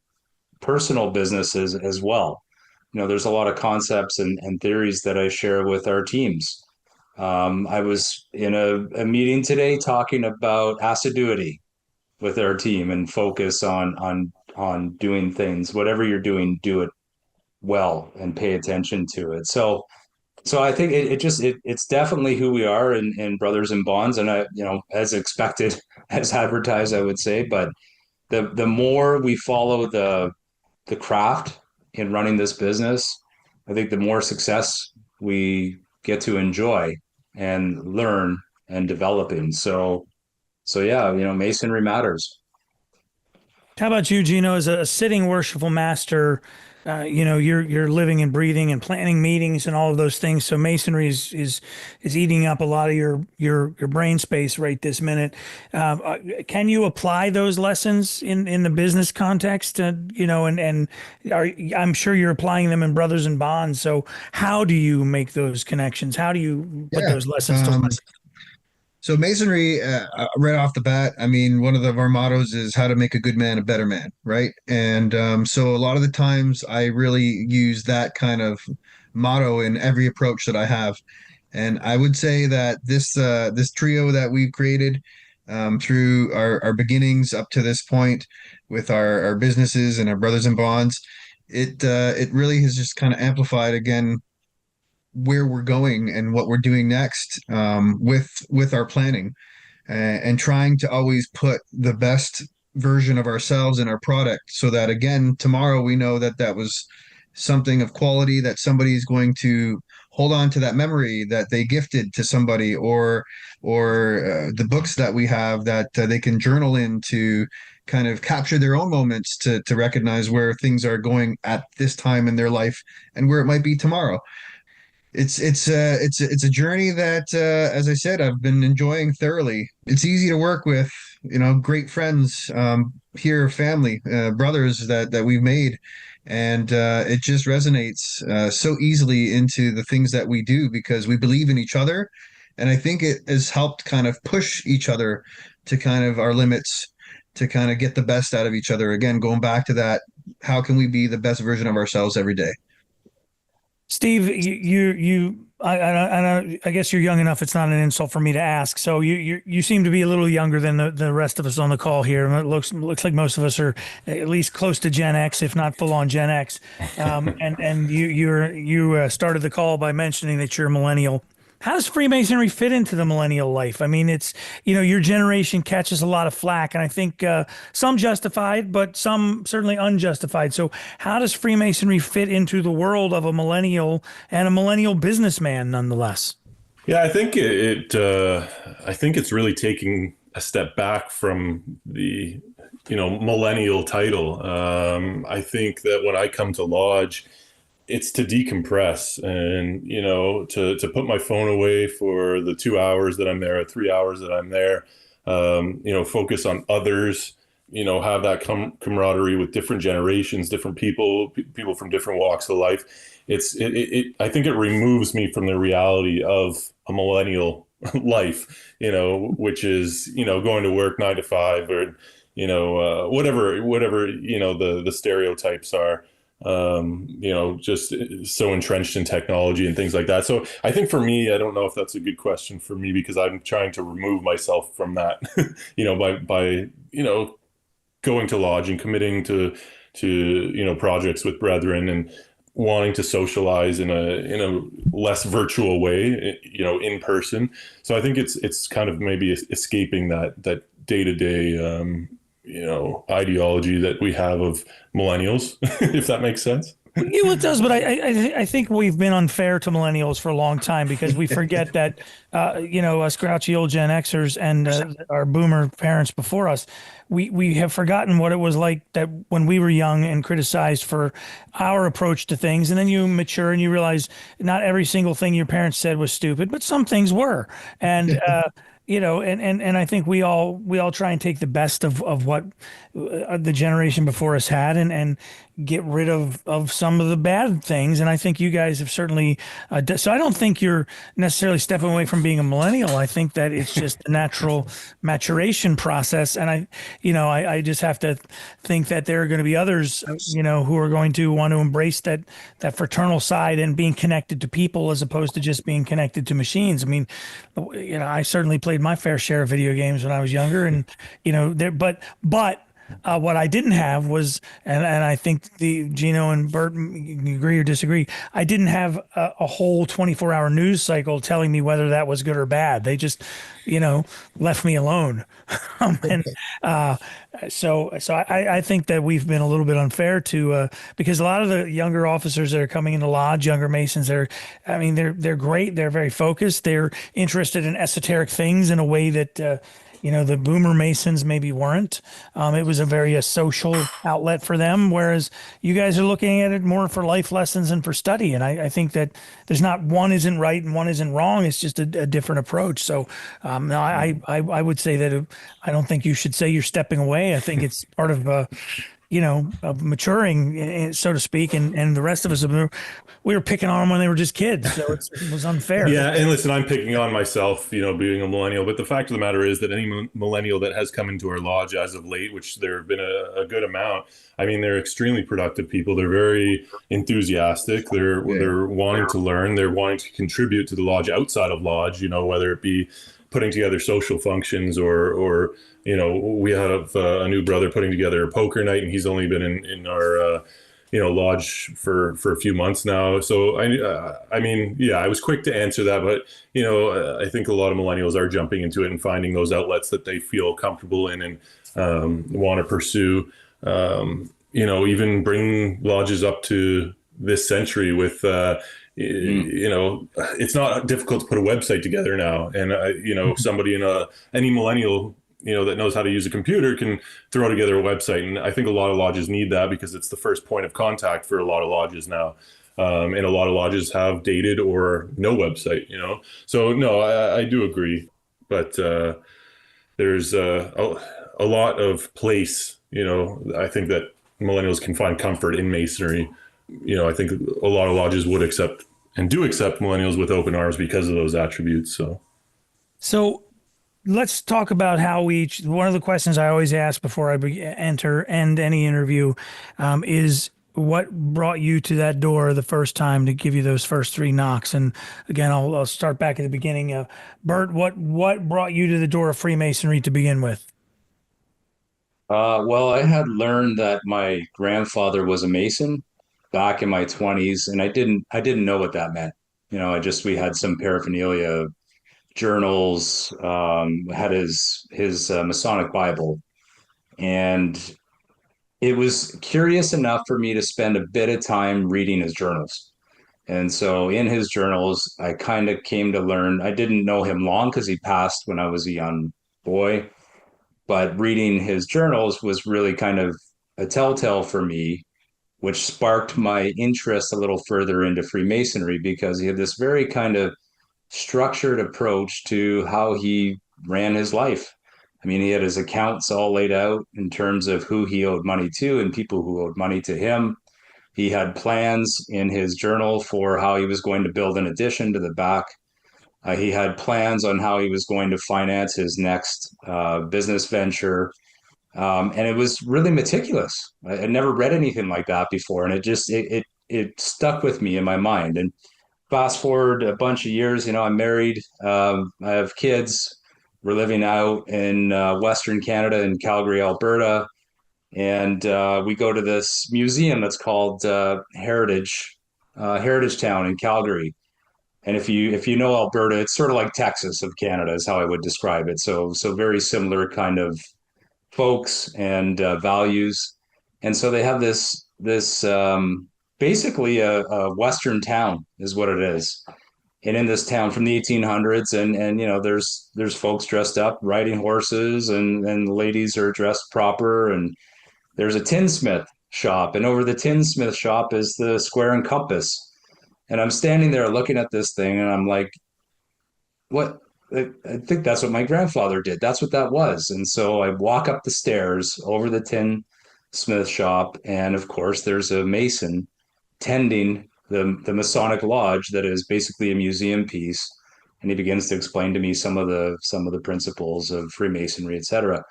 personal businesses as well. There's a lot of concepts and theories that I share with our teams. I was in a meeting today talking about assiduity with our team and focus on doing things. Whatever you're doing, do it well and pay attention to it. So I think it's definitely who we are in Brothers in Bonds, and as expected, as advertised, I would say. But the more we follow the craft in running this business, I think the more success we get to enjoy and learn and developing. So yeah, masonry matters. How about you, Gino, as a sitting worshipful master? You're living and breathing and planning meetings and all of those things. So masonry is eating up a lot of your brain space right this minute. Can you apply those lessons in the business context? I'm sure you're applying them in Brothers in Bonds. So how do you make those connections? How do you put those lessons to lesson? So masonry, right off the bat, I mean, one of our mottos is how to make a good man a better man, right? And so a lot of the times I really use that kind of motto in every approach that I have. And I would say that this trio that we've created through our beginnings up to this point with our businesses and our Brothers in Bonds, it really has just kind of amplified again where we're going and what we're doing next with our planning and trying to always put the best version of ourselves in our product so that again tomorrow we know that was something of quality, that somebody is going to hold on to that memory that they gifted to somebody, or the books that we have that they can journal in to kind of capture their own moments to recognize where things are going at this time in their life and where it might be tomorrow. It's a journey that, as I said, I've been enjoying thoroughly. It's easy to work with great friends, here, family, brothers that we've made. And it just resonates so easily into the things that we do because we believe in each other. And I think it has helped kind of push each other to kind of our limits to kind of get the best out of each other. Again, going back to that, how can we be the best version of ourselves every day? Steve, I guess you're young enough. It's not an insult for me to ask. So you seem to be a little younger than the rest of us on the call here. And it looks like most of us are at least close to Gen X, if not full on Gen X. And you started the call by mentioning that you're a millennial. How does Freemasonry fit into the millennial life? I mean, it's, your generation catches a lot of flack, and I think some justified, but some certainly unjustified. So how does Freemasonry fit into the world of a millennial and a millennial businessman nonetheless? Yeah, I think I think it's really taking a step back from the, millennial title. I think that when I come to Lodge, it's to decompress and, to put my phone away for the 2 hours that I'm there, or 3 hours that I'm there, focus on others, have that camaraderie with different generations, different people from different walks of life. I think it removes me from the reality of a millennial life, which is, going to work 9 to 5 or, whatever, the stereotypes are. Just so entrenched in technology and things like that. So I think for me, I don't know if that's a good question for me because I'm trying to remove myself from that, by going to Lodge and committing to projects with brethren and wanting to socialize in a less virtual way, in person. So I think it's kind of maybe escaping that day-to-day, ideology that we have of millennials, if that makes sense. It does, but I think we've been unfair to millennials for a long time because we forget that, us grouchy old Gen Xers and our boomer parents before us, we have forgotten what it was like that when we were young and criticized for our approach to things. And then you mature and you realize not every single thing your parents said was stupid, but some things were. And, and I think we all try and take the best of what the generation before us had and get rid of some of the bad things. And I think you guys have certainly, so I don't think you're necessarily stepping away from being a millennial. I think that it's just a natural maturation process. And I just have to think that there are going to be others, who are going to want to embrace that fraternal side and being connected to people as opposed to just being connected to machines. I mean, I certainly played my fair share of video games when I was younger and, but what I didn't have was, and I think Gino and Bert, you agree or disagree, I didn't have a whole 24-hour news cycle telling me whether that was good or bad. They just, left me alone. So I think that we've been a little bit unfair to, because a lot of the younger officers that are coming into Lodge, younger Masons, they're great. They're very focused. They're interested in esoteric things in a way that, the boomer Masons maybe weren't. It was a very social outlet for them, whereas you guys are looking at it more for life lessons and for study. And I think that there's not one isn't right and one isn't wrong. It's just a different approach. So no, I would say that I don't think you should say you're stepping away. I think it's part of of maturing, so to speak, and the rest of us, we were picking on them when they were just kids, so it was unfair. Yeah, and listen, I'm picking on myself, being a millennial, but the fact of the matter is that any millennial that has come into our Lodge as of late, which there have been a good amount, I mean, they're extremely productive people. They're very enthusiastic. They're wanting to learn. They're wanting to contribute to the Lodge outside of Lodge, whether it be putting together social functions or we have a new brother putting together a poker night, and he's only been in our Lodge for a few months now. So I was quick to answer that, but I think a lot of millennials are jumping into it and finding those outlets that they feel comfortable in and want to pursue. Even bringing lodges up to this century with it's not difficult to put a website together now, and somebody in any millennial that knows how to use a computer can throw together a website. And I think a lot of lodges need that because it's the first point of contact for a lot of lodges now. And a lot of lodges have dated or no website, So no, I do agree. But there's a lot of place. I think that millennials can find comfort in Masonry. I think a lot of lodges would accept and do accept millennials with open arms because of those attributes. So let's talk about how one of the questions I always ask before I end any interview is what brought you to that door the first time to give you those first three knocks. And again, I'll start back at the beginning. Bert, what brought you to the door of Freemasonry to begin with? Well, I had learned that my grandfather was a Mason back in my 20s, and I didn't know what that meant. We had some paraphernalia, journals, had his Masonic Bible, and it was curious enough for me to spend a bit of time reading his journals. And so in his journals, I kind of came to learn. I didn't know him long because he passed when I was a young boy, but reading his journals was really kind of a telltale for me, which sparked my interest a little further into Freemasonry because he had this very kind of structured approach to how he ran his life. I mean, he had his accounts all laid out in terms of who he owed money to and people who owed money to him. He had plans in his journal for how he was going to build an addition to the back. He had plans on how he was going to finance his next business venture. And it was really meticulous. I never read anything like that before. And it stuck with me in my mind. And fast forward a bunch of years, I'm married. I have kids. We're living out in Western Canada in Calgary, Alberta. And we go to this museum that's called Heritage Town in Calgary. And if you know Alberta, it's sort of like Texas of Canada is how I would describe it. So very similar kind of folks and values. And so they have this basically a Western town is what it is. And in this town from the 1800s, and there's folks dressed up riding horses, and the ladies are dressed proper, and there's a tinsmith shop, and over the tinsmith shop is the square and compass. And I'm standing there looking at this thing, and I'm like, what? I think that's what my grandfather did. That's what that was. And so I walk up the stairs over the tinsmith shop, and of course there's a Mason tending the Masonic Lodge that is basically a museum piece. And he begins to explain to me some of the principles of Freemasonry, etc.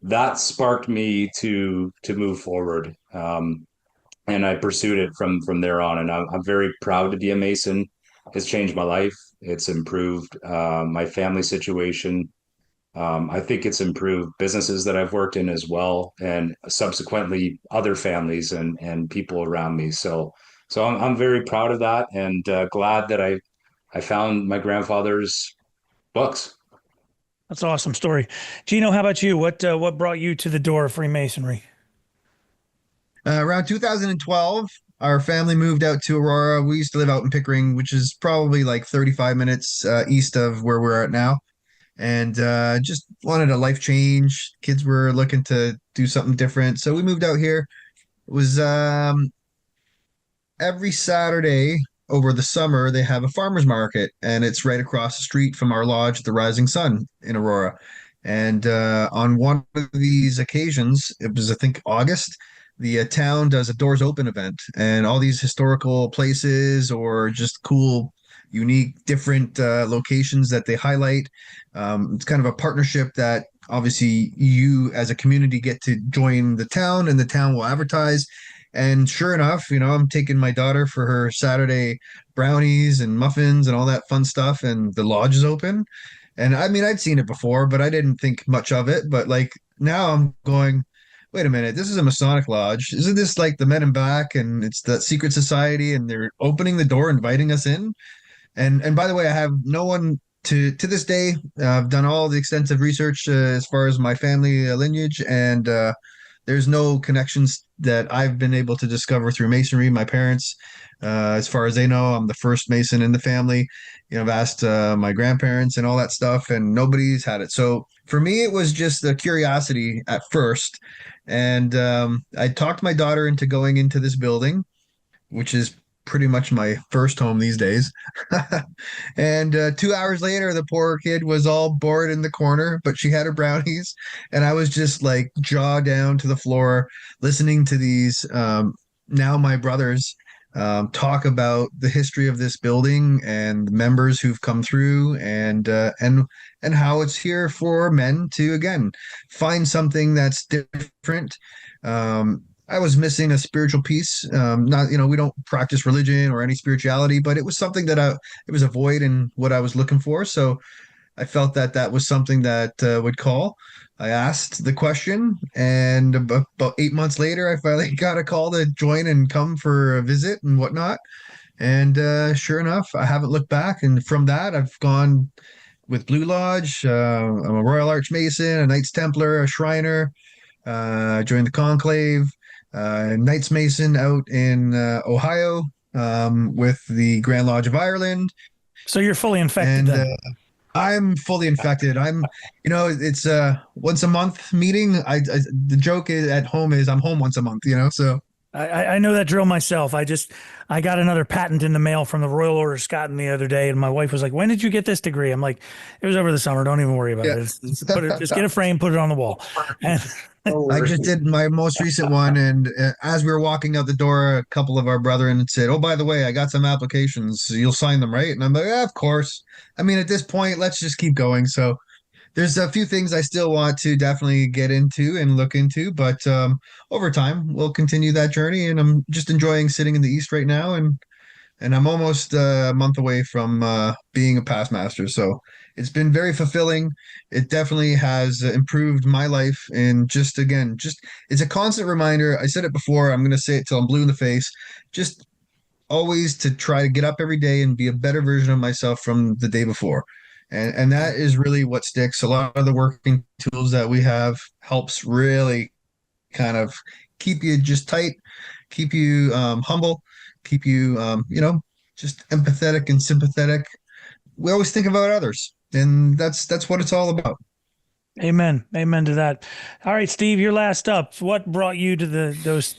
That sparked me to move forward. And I pursued it from there on. And I'm very proud to be a Mason. It's changed my life. It's improved my family situation. I think it's improved businesses that I've worked in as well, and subsequently other families and people around me. So I'm very proud of that, and glad that I found my grandfather's books. That's an awesome story. Gino, how about you? What brought you to the door of Freemasonry? Around 2012, our family moved out to Aurora. We used to live out in Pickering, which is probably like 35 minutes east of where we're at now. And just wanted a life change. Kids were looking to do something different. So we moved out here. It was every Saturday over the summer, they have a farmer's market, and it's right across the street from our lodge, the Rising Sun in Aurora. And on one of these occasions, it was, I think, August, the town does a doors open event, and all these historical places or just cool, unique, different locations that they highlight. It's kind of a partnership that obviously you as a community get to join the town, and the town will advertise. And sure enough, I'm taking my daughter for her Saturday brownies and muffins and all that fun stuff, and the lodge is open. And I mean, I'd seen it before, but I didn't think much of it. But like now I'm going, wait a minute, this is a Masonic lodge. Isn't this like the Men in Black, and it's the secret society, and they're opening the door, inviting us in? And by the way, I have no one to this day. I've done all the extensive research as far as my family lineage, and there's no connections that I've been able to discover through Masonry. My parents, as far as they know, I'm the first Mason in the family. I've asked my grandparents and all that stuff, and nobody's had it. So for me, it was just a curiosity at first. And I talked my daughter into going into this building, which is pretty much my first home these days. And 2 hours later, the poor kid was all bored in the corner, but she had her brownies, and I was just like jaw down to the floor, listening to these now my brothers talk about the history of this building and the members who've come through, and how it's here for men to again find something that's different. I was missing a spiritual piece. Not, we don't practice religion or any spirituality, but it was something that it was a void in what I was looking for. So I felt that that was something that would call. I asked the question, and about 8 months later, I finally got a call to join and come for a visit and whatnot. And sure enough, I haven't looked back. And from that, I've gone with Blue Lodge. I'm a Royal Arch Mason, a Knights Templar, a Shriner. Joined the Conclave, Knights Mason out in Ohio with the Grand Lodge of Ireland. So you're fully infected And then. I'm fully infected. It's a once a month meeting. The joke is at home is I'm home once a month, so. I know that drill myself. I got another patent in the mail from the Royal Order of Scotland the other day, and my wife was like, "When did you get this degree?" I'm like, "It was over the summer. Don't even worry about it. Just get a frame, put it on the wall." And I just did my most recent one, and as we were walking out the door, a couple of our brethren said, "Oh, by the way, I got some applications. You'll sign them, right?" And I'm like, "Yeah, of course." I mean, at this point, let's just keep going. So there's a few things I still want to definitely get into and look into, but over time, we'll continue that journey. And I'm just enjoying sitting in the East right now, and I'm almost a month away from being a past master. So it's been very fulfilling. It definitely has improved my life. And just it's a constant reminder. I said it before. I'm going to say it till I'm blue in the face. Just always to try to get up every day and be a better version of myself from the day before. And that is really what sticks. A lot of the working tools that we have helps really kind of keep you just tight, keep you humble, keep you, just empathetic and sympathetic. We always think about others, and that's what it's all about. Amen to that. All right, Steve, you're last up. What brought you to those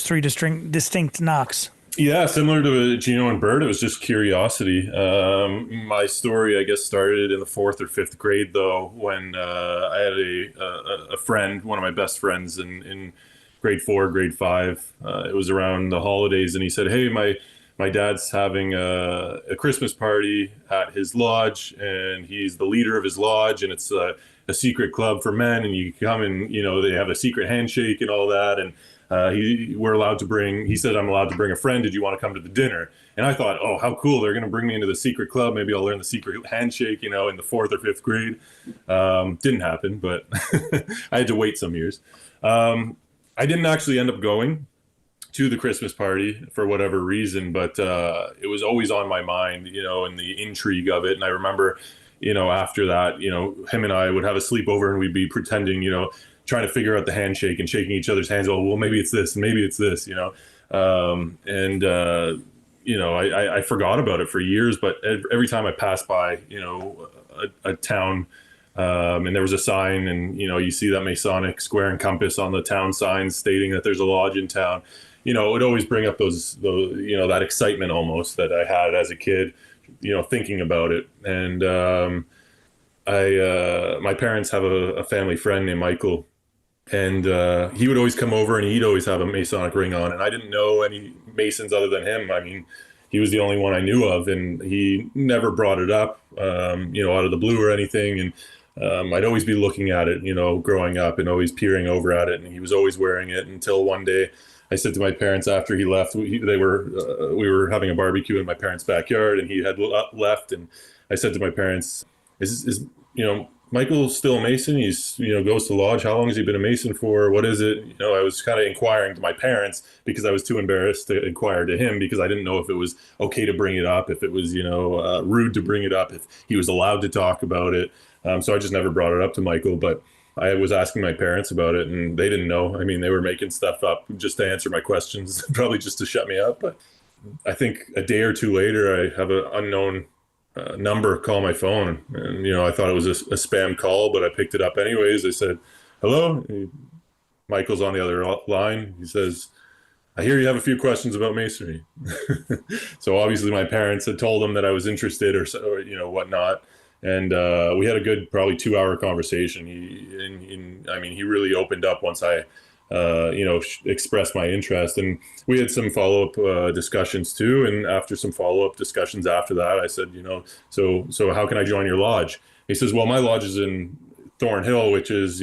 three distinct knocks? Yeah, similar to Gino and Bert, it was just curiosity. My story, I guess, started in the 4th or 5th grade, though, when I had a friend, one of my best friends in grade 4, grade 5. It was around the holidays, and he said, "Hey, my dad's having a Christmas party at his lodge, and he's the leader of his lodge, and it's a secret club for men, and you come and, they have a secret handshake and all that, and he said, I'm allowed to bring a friend. Did you want to come to the dinner?" And I thought, oh, how cool. They're going to bring me into the secret club. Maybe I'll learn the secret handshake, in the 4th or 5th grade. Didn't happen, but I had to wait some years. I didn't actually end up going to the Christmas party for whatever reason, but it was always on my mind, and the intrigue of it. And I remember, after that, him and I would have a sleepover, and we'd be pretending, trying to figure out the handshake and shaking each other's hands. Oh, well, maybe it's this, and maybe it's this, I forgot about it for years, but every time I passed by, a town, and there was a sign, and, you see that Masonic square and compass on the town signs stating that there's a lodge in town, it would always bring up those, that excitement almost that I had as a kid, thinking about it. And, my parents have a family friend named Michael, and he would always come over, and he'd always have a Masonic ring on. And I didn't know any Masons other than him. I mean, he was the only one I knew of, and he never brought it up, out of the blue or anything. And I'd always be looking at it, growing up, and always peering over at it. And he was always wearing it, until one day I said to my parents after he left, we were having a barbecue in my parents' backyard, and he had left. And I said to my parents, is Michael's still a Mason? He's, goes to lodge. How long has he been a Mason for? What is it? I was kind of inquiring to my parents because I was too embarrassed to inquire to him, because I didn't know if it was okay to bring it up, if it was, rude to bring it up, if he was allowed to talk about it. So I just never brought it up to Michael, but I was asking my parents about it, and they didn't know. I mean, they were making stuff up just to answer my questions, probably just to shut me up. But I think a day or two later, I have an unknown number call my phone, and I thought it was a spam call, but I picked it up anyways. I said, "Hello." Michael's on the other line. He says, I hear you have a few questions about Masonry. So obviously my parents had told him that I was interested or whatnot. And we had a good, probably 2-hour conversation. He really opened up once I, expressed my interest. And we had some follow-up discussions too. And after some follow-up discussions after that, I said, so how can I join your lodge? He says, well, my lodge is in Thornhill, which is,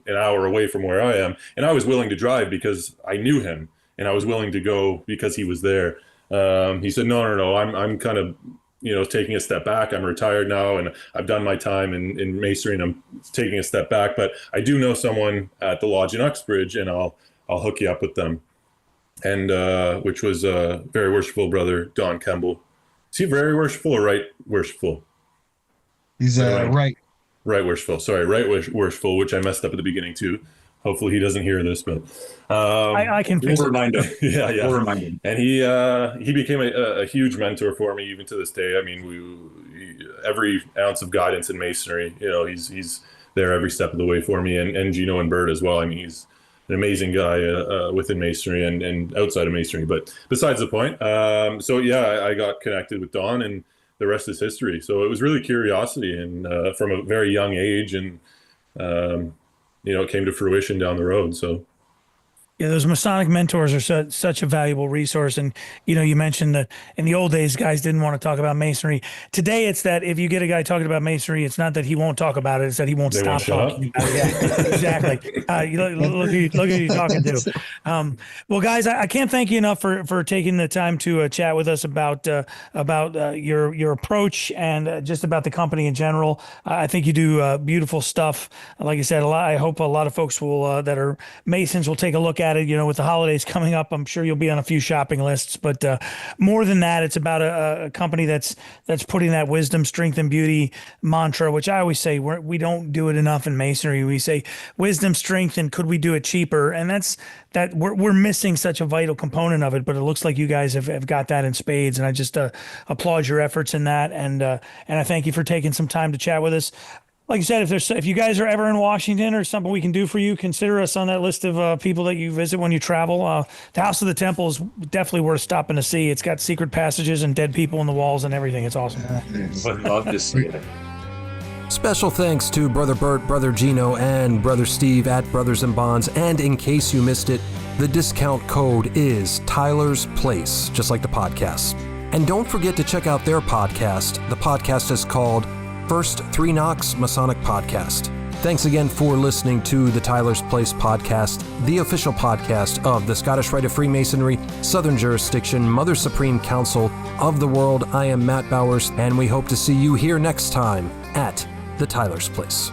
an hour away from where I am. And I was willing to drive because I knew him, and I was willing to go because he was there. He said, no, I'm kind of, taking a step back. I'm retired now, and I've done my time in Masonry, and I'm taking a step back. But I do know someone at the lodge in Uxbridge, and I'll hook you up with them. And which was very worshipful brother Don Kemble. Is he very worshipful or right worshipful? He's right. Right worshipful. Sorry, right worshipful, which I messed up at the beginning too. Hopefully he doesn't hear this, but I can fix it. Remind him. Yeah. We'll remind him. And he became a huge mentor for me even to this day. I mean, every ounce of guidance in Masonry, he's there every step of the way for me, and Gino and Bert as well. I mean, he's an amazing guy within Masonry and outside of Masonry. But besides the point, I got connected with Don, and the rest is history. So it was really curiosity, and from a very young age, and it came to fruition down the road. So. Yeah, those Masonic mentors are such a valuable resource. And, you mentioned that in the old days, guys didn't want to talk about Masonry. Today, it's that if you get a guy talking about Masonry, it's not that he won't talk about it. It's that he won't stop talking about it. Yeah, exactly. Look who you're talking to. Well, guys, I can't thank you enough for taking the time to chat with us about your approach and just about the company in general. I think you do beautiful stuff. Like I said, I hope a lot of folks will that are Masons will take a look at it. With the holidays coming up, I'm sure you'll be on a few shopping lists, but more than that, it's about a company that's putting that wisdom, strength, and beauty mantra, which I always say we don't do it enough in Masonry. We say wisdom, strength, and could we do it cheaper? And that's we're missing such a vital component of it, but it looks like you guys have got that in spades, and I just applaud your efforts in that, and I thank you for taking some time to chat with us. Like you said, if you guys are ever in Washington or something we can do for you, consider us on that list of people that you visit when you travel. The House of the Temple is definitely worth stopping to see. It's got secret passages and dead people in the walls and everything. It's awesome. Would love to see it. Special thanks to Brother Bert, Brother Gino, and Brother Steve at Brothers in Bonds. And in case you missed it, the discount code is Tyler's Place, just like the podcast. And don't forget to check out their podcast. The podcast is called First Three Knocks Masonic Podcast. Thanks again for listening to the Tyler's Place podcast, the official podcast of the Scottish Rite of Freemasonry, Southern Jurisdiction, Mother Supreme Council of the World. I am Matt Bowers, and we hope to see you here next time at the Tyler's Place.